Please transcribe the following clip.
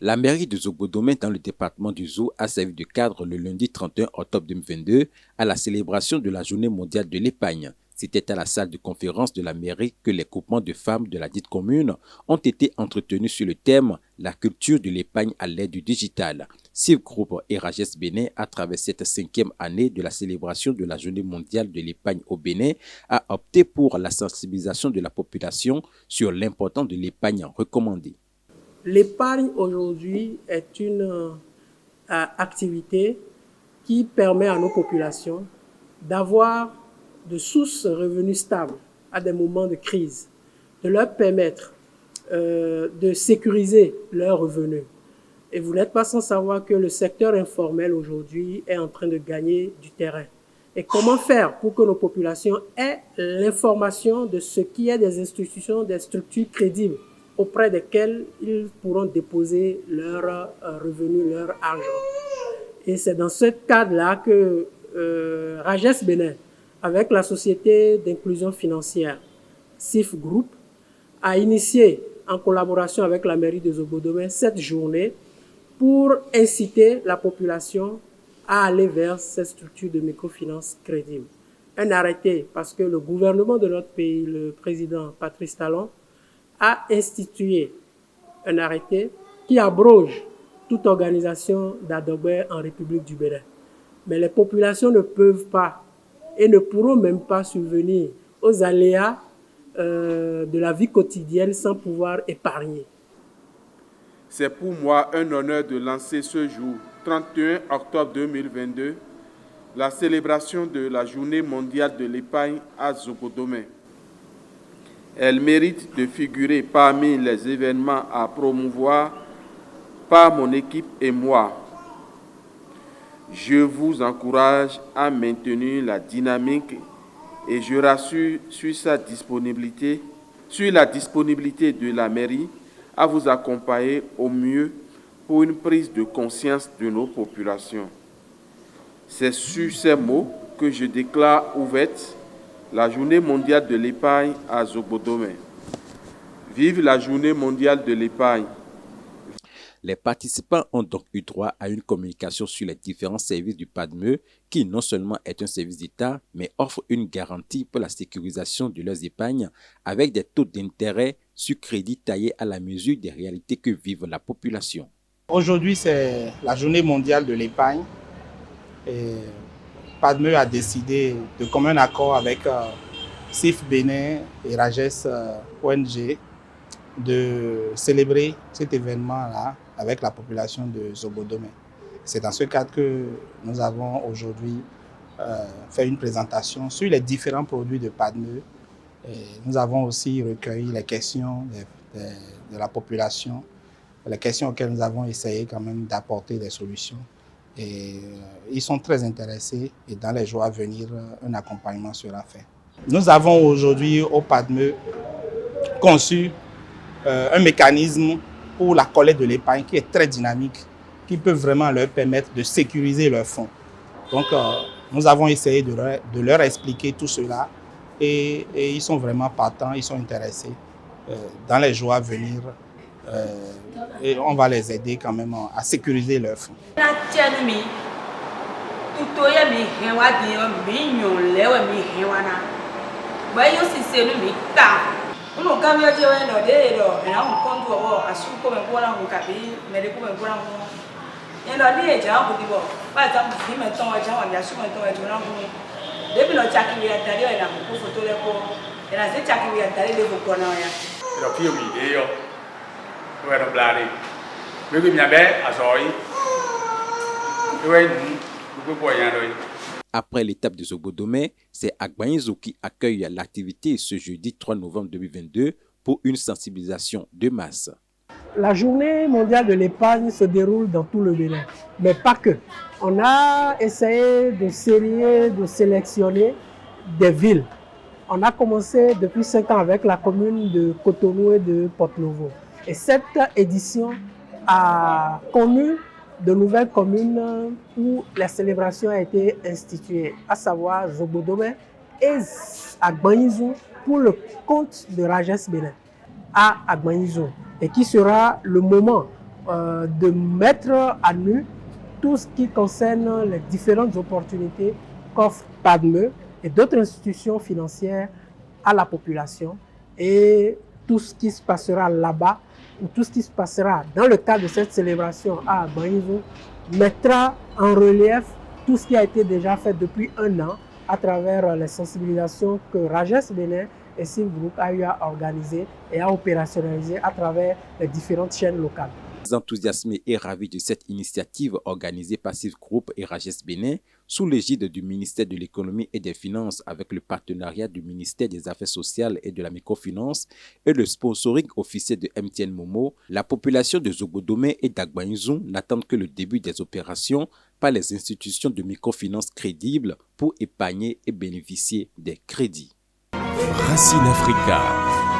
La mairie de Zobodome dans le département du Zou a servi de cadre le lundi 31 octobre 2022 à la célébration de la Journée mondiale de l'épargne. C'était à la salle de conférence de la mairie que les groupements de femmes de la dite commune ont été entretenus sur le thème « La culture de l'épargne à l'aide du digital ». CIV Group et Rages Bénin, à travers cette 5e année de la célébration de la Journée mondiale de l'épargne au Bénin, a opté pour la sensibilisation de la population sur l'importance de l'épargne recommandée. L'épargne aujourd'hui est une activité qui permet à nos populations d'avoir de sources de revenus stables à des moments de crise, de leur permettre de sécuriser leurs revenus. Et vous n'êtes pas sans savoir que le secteur informel aujourd'hui est en train de gagner du terrain. Et comment faire pour que nos populations aient l'information de ce qui est des institutions, des structures crédibles auprès desquelles ils pourront déposer leurs revenus, leur argent. Et c'est dans ce cadre-là que Rages Bénin, avec la société d'inclusion financière CIF Group, a initié, en collaboration avec la mairie de Zobodome, cette journée pour inciter la population à aller vers cette structure de microfinance crédible. Un arrêté, parce que le gouvernement de notre pays, le président Patrice Talon, a institué un arrêté qui abroge toute organisation d'Adogbe en République du Bénin. Mais les populations ne peuvent pas et ne pourront même pas subvenir aux aléas de la vie quotidienne sans pouvoir épargner. C'est pour moi un honneur de lancer ce jour, 31 octobre 2022, la célébration de la Journée mondiale de l'épargne à Zobodome. Elle mérite de figurer parmi les événements à promouvoir par mon équipe et moi. Je vous encourage à maintenir la dynamique et je rassure sur la disponibilité de la mairie à vous accompagner au mieux pour une prise de conscience de nos populations. C'est sur ces mots que je déclare ouverte la Journée mondiale de l'épargne à Zobodome. Vive la Journée mondiale de l'épargne. Les participants ont donc eu droit à une communication sur les différents services du PADME qui non seulement est un service d'État, mais offre une garantie pour la sécurisation de leurs épargnes avec des taux d'intérêt sur crédit taillés à la mesure des réalités que vivent la population. Aujourd'hui, c'est la Journée mondiale de l'épargne. PADME a décidé de commun accord avec CIF Bénin et Rages ONG de célébrer cet événement-là avec la population de Zobodome. C'est dans ce cadre que nous avons aujourd'hui fait une présentation sur les différents produits de PADME. Nous avons aussi recueilli les questions de la population, les questions auxquelles nous avons essayé quand même d'apporter des solutions. Et ils sont très intéressés et dans les jours à venir, un accompagnement sera fait. Nous avons aujourd'hui au PADME conçu un mécanisme pour la collecte de l'épargne qui est très dynamique, qui peut vraiment leur permettre de sécuriser leurs fonds. Donc, nous avons essayé de leur expliquer tout cela et ils sont vraiment partants, ils sont intéressés. Dans les jours à venir, et on va les aider quand même à sécuriser leurs fonds. Uno cambio je bueno de lo na un kontu o asu ko me bola un kabi me de ko me bola un en lo ni e ja ko dibo ba ta mi me ton wa ja wa ya su me ton wa jona ko de bi no chaki wi atari o na ko foto le ko era se chaki wi atari le ko na ya lo pio mi de yo ko era blari me ko mi abe azoi ko en ko ko ya do. Après l'étape de Zobodome, c'est Agbanyizo qui accueille l'activité ce jeudi 3 novembre 2022 pour une sensibilisation de masse. La journée mondiale de l'épargne se déroule dans tout le Bénin, mais pas que. On a essayé de sélectionner des villes. On a commencé depuis 5 ans avec la commune de Cotonou et de Porto-Novo. Et cette édition a connu de nouvelles communes où la célébration a été instituée, à savoir Zobodome et Agbanyizo pour le compte de Rages Bénin à Agbanyizo, et qui sera le moment de mettre à nu tout ce qui concerne les différentes opportunités qu'offre PADME et d'autres institutions financières à la population, et tout ce qui se passera là-bas ou tout ce qui se passera dans le cadre de cette célébration à Agbainzou mettra en relief tout ce qui a été déjà fait depuis un an à travers les sensibilisations que Rages Bénin et Silk Group a eu à organiser et à opérationnaliser à travers les différentes chaînes locales. Enthousiasmés et ravis de cette initiative organisée par Silk Group et Rages Bénin sous l'égide du ministère de l'Économie et des Finances avec le partenariat du ministère des Affaires sociales et de la microfinance et le sponsoring officiel de MTN Momo, la population de Zogodomé et d'Agbainzou n'attendent que le début des opérations par les institutions de microfinance crédibles pour épargner et bénéficier des crédits. Racine Africa.